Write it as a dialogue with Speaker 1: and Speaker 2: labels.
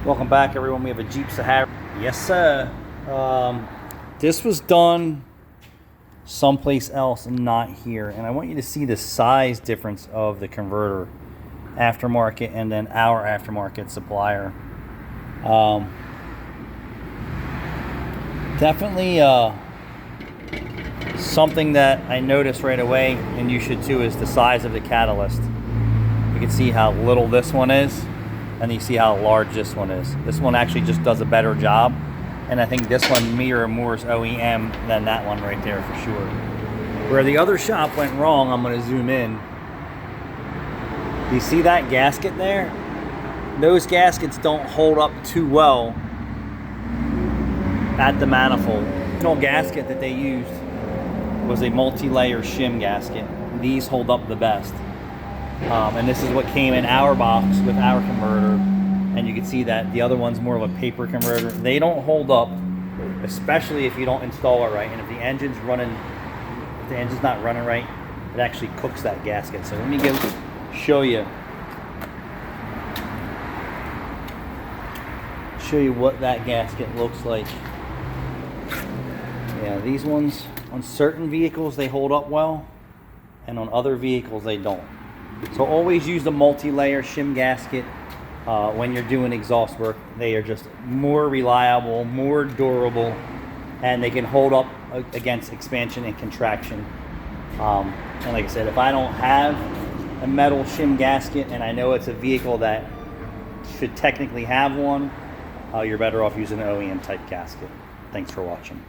Speaker 1: Welcome back, everyone. We have a Jeep Sahara. Yes, sir. This was done someplace else and not here. And I want you to see the size difference of the converter, aftermarket and then our aftermarket supplier. Definitely something that I noticed right away, and you should too, is the size of the catalyst. You can see how little this one is, and you see how large this one is. This one actually just does a better job, and I think this one mirrors more OEM than that one right there for sure. Where the other shop went wrong, I'm going to zoom in. You see that gasket there? Those gaskets don't hold up too well at the manifold. The original gasket that they used was a multi-layer shim gasket. These hold up the best. And this is what came in our box with our converter. And you can see that the other one's more of a paper converter. They don't hold up, especially if you don't install it right. And if the engine's not running right, it actually cooks that gasket. So let me show you what that gasket looks like. Yeah, these ones on certain vehicles they hold up well, and on other vehicles they don't. So always use the multi-layer shim gasket when you're doing exhaust work. They are just more reliable, more durable, and they can hold up against expansion and contraction. And like I said, if I don't have a metal shim gasket and I know it's a vehicle that should technically have one, you're better off using an OEM type gasket. Thanks for watching.